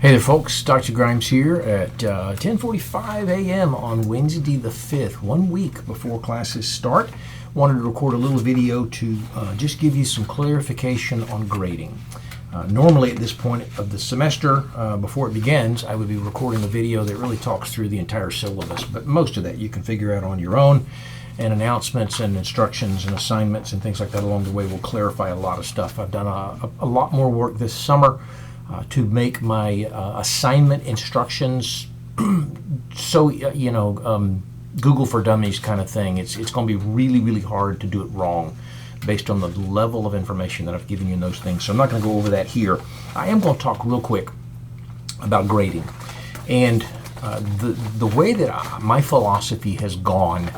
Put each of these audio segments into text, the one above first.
Hey there folks, Dr. Grimes here at 10:45 a.m. on Wednesday the 5th, 1 week before classes start. Wanted to record a little video to just give you some clarification on grading. Normally at this point of the semester, before it begins, I would be recording a video that really talks through the entire syllabus, but most of that you can figure out on your own, and announcements and instructions and assignments and things like that along the way will clarify a lot of stuff. I've done a lot more work this summer to make my assignment instructions so, Google for Dummies kind of thing. It's going to be really, really hard to do it wrong based on the level of information that I've given you in those things. So I'm not going to go over that here. I am going to talk real quick about grading. And the way that my philosophy has gone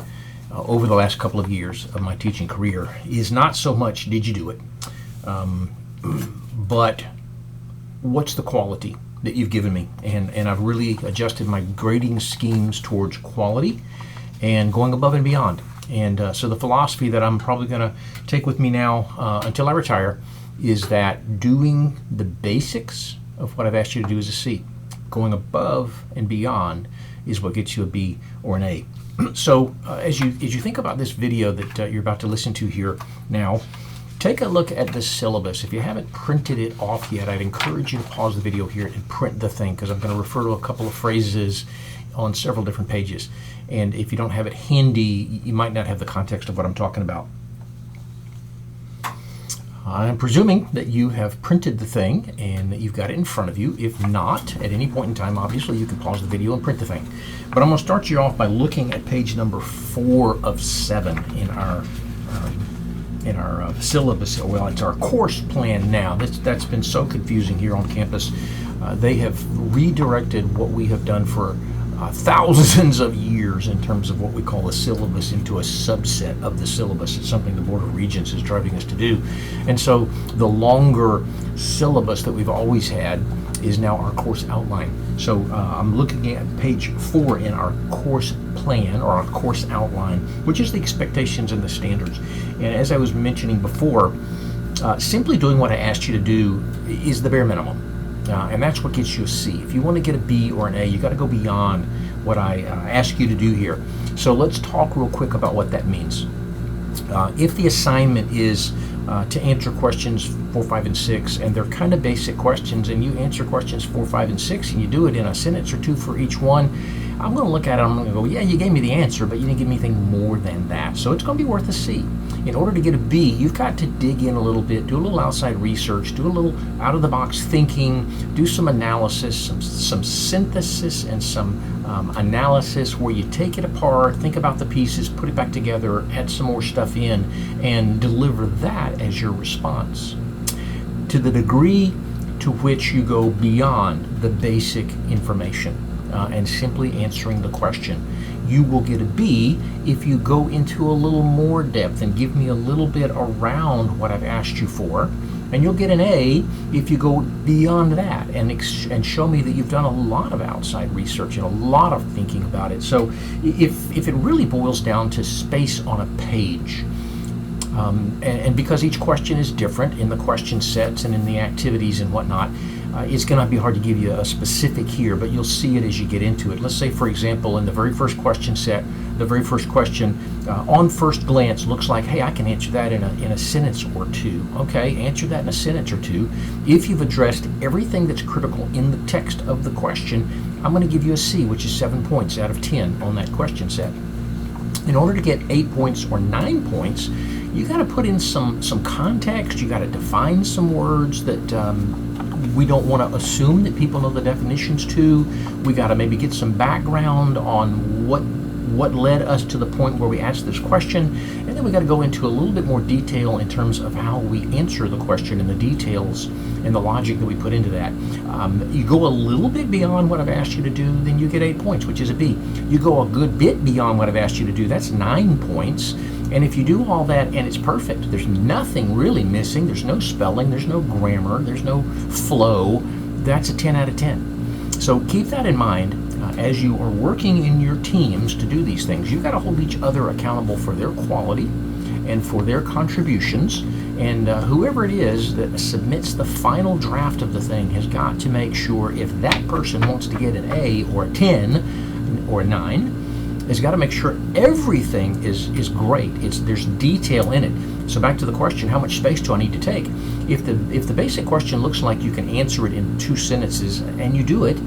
over the last couple of years of my teaching career is not so much did you do it, but what's the quality that you've given me? And I've really adjusted my grading schemes towards quality and going above and beyond. And so the philosophy that I'm probably going to take with me now until I retire is that doing the basics of what I've asked you to do is a C. Going above and beyond is what gets you a B or an A. So as you think about this video that you're about to listen to here now, take a look at the syllabus. If you haven't printed it off yet, I'd encourage you to pause the video here and print the thing, because I'm going to refer to a couple of phrases on several different pages. And if you don't have it handy, you might not have the context of what I'm talking about. I'm presuming that you have printed the thing and that you've got it in front of you. If not, at any point in time, obviously, you can pause the video and print the thing. But I'm going to start you off by looking at page number 4 of 7 in our syllabus. Well, it's our course plan now. That's been so confusing here on campus. They have redirected what we have done for thousands of years in terms of what we call a syllabus into a subset of the syllabus. It's something the Board of Regents is driving us to do. And so the longer syllabus that we've always had is now our course outline. So I'm looking at page 4 in our course plan, or our course outline, which is the expectations and the standards. And as I was mentioning before, simply doing what I asked you to do is the bare minimum. And that's what gets you a C. If you want to get a B or an A, you got to go beyond what I ask you to do here. So let's talk real quick about what that means. If the assignment is to answer questions 4, 5, and 6, and they're kind of basic questions, and you answer questions 4, 5, and 6, and you do it in a sentence or two for each one, I'm going to look at it, I'm going to go, yeah, you gave me the answer, but you didn't give me anything more than that. So it's going to be worth a C. In order to get a B, you've got to dig in a little bit, do a little outside research, do a little out-of-the-box thinking, do some analysis, some synthesis, and some analysis where you take it apart, think about the pieces, put it back together, add some more stuff in, and deliver that as your response. To the degree to which you go beyond the basic information and simply answering the question, you will get a B if you go into a little more depth and give me a little bit around what I've asked you for. And you'll get an A if you go beyond that and show me that you've done a lot of outside research and a lot of thinking about it. So if it really boils down to space on a page, and because each question is different in the question sets and in the activities and whatnot, it's going to be hard to give you a specific here, but you'll see it as you get into it. Let's say, for example, in the very first question set, the very first question, on first glance, looks like, hey, I can answer that in a sentence or two. Okay, answer that in a sentence or two. If you've addressed everything that's critical in the text of the question, I'm going to give you a C, which is 7 points out of 10 on that question set. In order to get 8 points or 9 points, you got to put in some context. You got to define some words that we don't want to assume that people know the definitions to. We got to maybe get some background on what led us to the point where we asked this question, and then we got to go into a little bit more detail in terms of how we answer the question and the details and the logic that we put into that. You go a little bit beyond what I've asked you to do, then you get 8 points, which is a B. You go a good bit beyond what I've asked you to do, that's 9 points. And if you do all that and it's perfect, there's nothing really missing, there's no spelling, there's no grammar, there's no flow, that's a 10 out of 10. So keep that in mind as you are working in your teams to do these things. You've got to hold each other accountable for their quality and for their contributions, And whoever it is that submits the final draft of the thing has got to make sure, if that person wants to get an A or a 10 or a 9, has got to make sure everything is great. There's detail in it. So back to the question, how much space do I need to take? If the basic question looks like you can answer it in 2 sentences and you do it,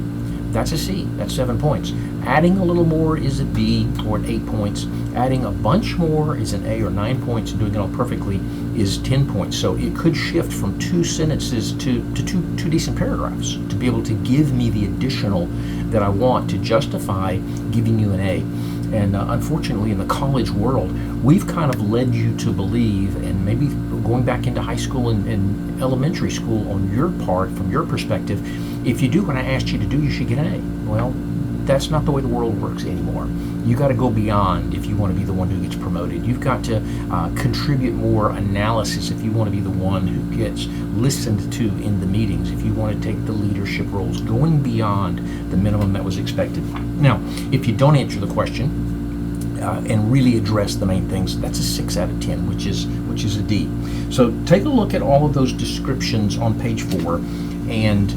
that's a C. That's 7 points. Adding a little more is a B or an 8 points. Adding a bunch more is an A or 9 points. Doing it all perfectly is 10 points. So it could shift from 2 sentences to two decent paragraphs to be able to give me the additional that I want to justify giving you an A. And unfortunately, in the college world, we've kind of led you to believe, and maybe going back into high school and elementary school on your part, from your perspective, if you do what I asked you to do, you should get an A. Well, that's not the way the world works anymore. You got to go beyond if you want to be the one who gets promoted. You've got to contribute more analysis if you want to be the one who gets listened to in the meetings, if you want to take the leadership roles, going beyond the minimum that was expected. Now, if you don't answer the question and really address the main things, that's a 6 out of 10, which is a D. So take a look at all of those descriptions on page 4 and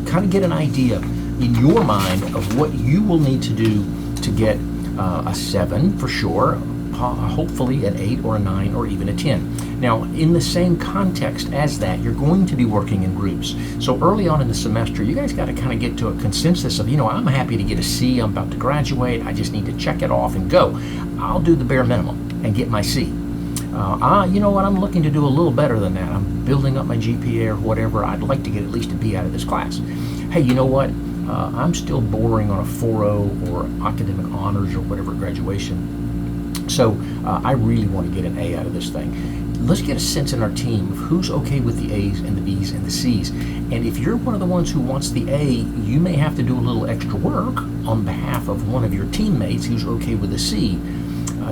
kind of get an idea in your mind of what you will need to do to get a 7 for sure, hopefully an 8 or a 9 or even a 10. Now, in the same context as that, you're going to be working in groups. So early on in the semester, you guys got to kind of get to a consensus of, I'm happy to get a C, I'm about to graduate, I just need to check it off and go. I'll do the bare minimum and get my C. You know what, I'm looking to do a little better than that. I'm building up my GPA or whatever. I'd like to get at least a B out of this class. Hey, you know what? I'm still bordering on a 4.0 or academic honors or whatever graduation. So I really want to get an A out of this thing. Let's get a sense in our team of who's okay with the A's and the B's and the C's. And if you're one of the ones who wants the A, you may have to do a little extra work on behalf of one of your teammates who's okay with the C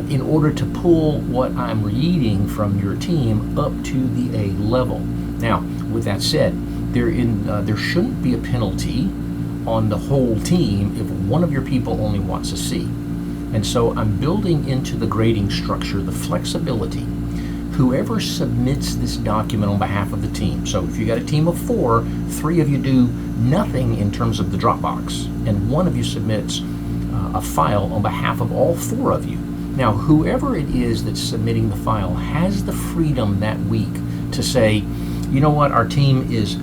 in order to pull what I'm reading from your team up to the A level. Now, with that said, there shouldn't be a penalty on the whole team if one of your people only wants a C. And so I'm building into the grading structure the flexibility. Whoever submits this document on behalf of the team, so if you got a team of 4, 3 of you do nothing in terms of the Dropbox, and 1 of you submits a file on behalf of all 4 of you. Now, whoever it is that's submitting the file has the freedom that week to say, you know what, our team is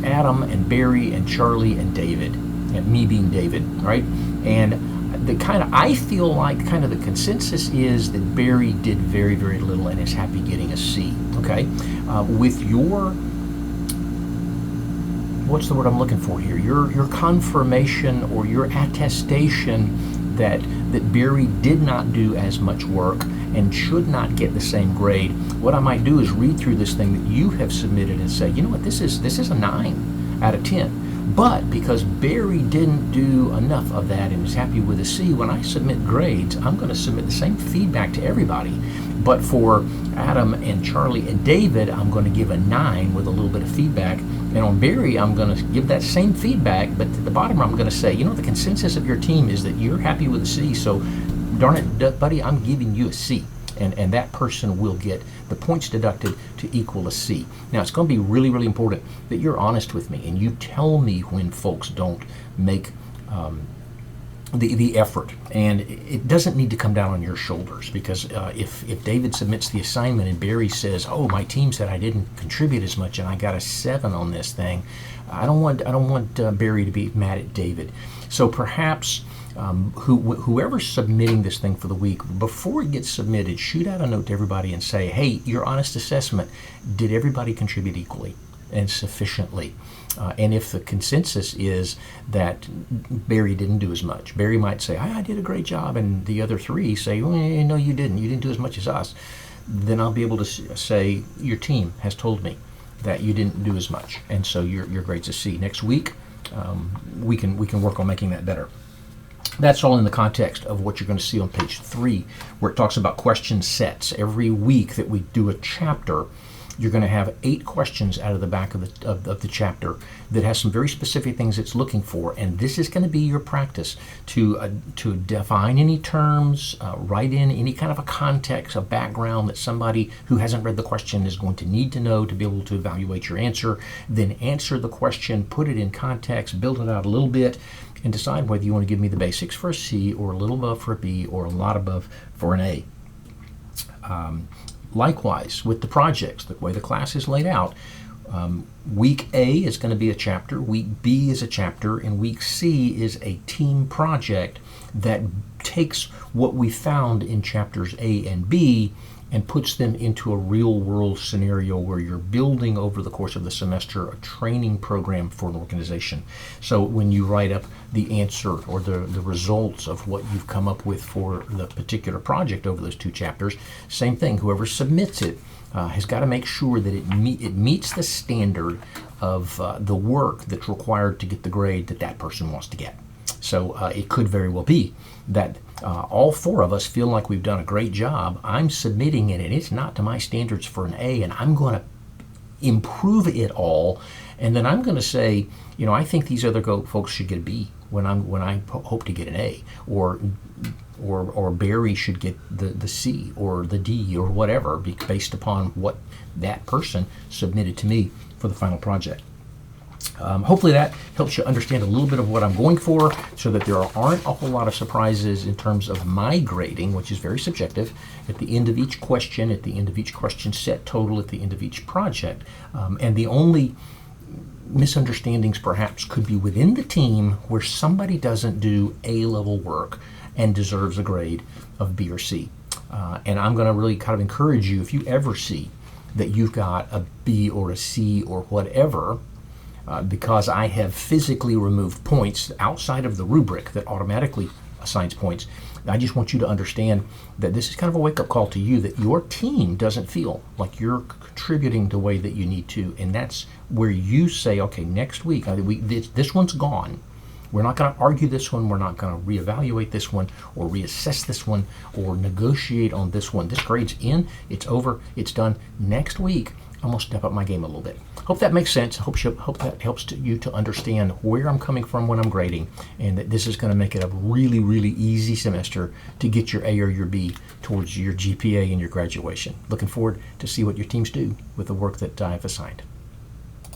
Adam and Barry and Charlie and David, and me being David, right? And I feel like the consensus is that Barry did very, very little and is happy getting a C, okay? With your, what's the word I'm looking for here? Your confirmation or your attestation that Barry did not do as much work and should not get the same grade, what I might do is read through this thing that you have submitted and say, you know what, this is a 9 out of 10. But because Barry didn't do enough of that and is happy with a C, when I submit grades, I'm going to submit the same feedback to everybody. But for Adam and Charlie and David, I'm going to give a 9 with a little bit of feedback. And on Barry, I'm going to give that same feedback, but at the bottom, I'm going to say, the consensus of your team is that you're happy with a C, so darn it, buddy, I'm giving you a C. And that person will get the points deducted to equal a C. Now, it's going to be really, really important that you're honest with me and you tell me when folks don't make the effort. And it doesn't need to come down on your shoulders, because if David submits the assignment and Barry says, oh, my team said I didn't contribute as much and I got a 7 on this thing, I don't want Barry to be mad at David. So perhaps whoever's submitting this thing for the week, before it gets submitted, shoot out a note to everybody and say, hey, your honest assessment, did everybody contribute equally and sufficiently? And if the consensus is that Barry didn't do as much, Barry might say, I did a great job, and the other 3 say, well, no, you didn't do as much as us. Then I'll be able to say, your team has told me that you didn't do as much, and so your grade's a C. Next week, we can work on making that better. That's all in the context of what you're going to see on page 3, where it talks about question sets. Every week that we do a chapter, you're going to have 8 questions out of the back of the chapter that has some very specific things it's looking for, and this is going to be your practice to define any terms, write in any kind of a context, a background that somebody who hasn't read the question is going to need to know to be able to evaluate your answer. Then answer the question, put it in context, build it out a little bit, and decide whether you want to give me the basics for a C, or a little above for a B, or a lot above for an A. Likewise, with the projects, the way the class is laid out, week A is going to be a chapter, week B is a chapter, and week C is a team project that takes what we found in chapters A and B and puts them into a real world scenario where you're building over the course of the semester a training program for an organization. So when you write up the answer or the results of what you've come up with for the particular project over those 2 chapters, same thing, whoever submits it has got to make sure that it meets the standard of the work that's required to get the grade that person wants to get. So it could very well be that all 4 of us feel like we've done a great job. I'm submitting it, and it's not to my standards for an A, and I'm going to improve it all. And then I'm going to say, I think these other folks should get a B when I hope to get an A, or Barry should get the C or the D or whatever, based upon what that person submitted to me for the final project. Hopefully that helps you understand a little bit of what I'm going for, so that there aren't a whole lot of surprises in terms of my grading, which is very subjective, at the end of each question, at the end of each question set total, at the end of each project. And the only misunderstandings perhaps could be within the team where somebody doesn't do A-level work and deserves a grade of B or C. And I'm going to really kind of encourage you, if you ever see that you've got a B or a C or whatever, because I have physically removed points outside of the rubric that automatically assigns points, I just want you to understand that this is kind of a wake-up call to you, that your team doesn't feel like you're contributing the way that you need to, and that's where you say, okay, next week, this one's gone. We're not going to argue this one. We're not going to reevaluate this one or reassess this one or negotiate on this one. This grade's in, it's over, it's done. Next week, I'm going to step up my game a little bit. Hope that makes sense. Hope that helps you to understand where I'm coming from when I'm grading, and that this is going to make it a really, really easy semester to get your A or your B towards your GPA and your graduation. Looking forward to see what your teams do with the work that I've assigned.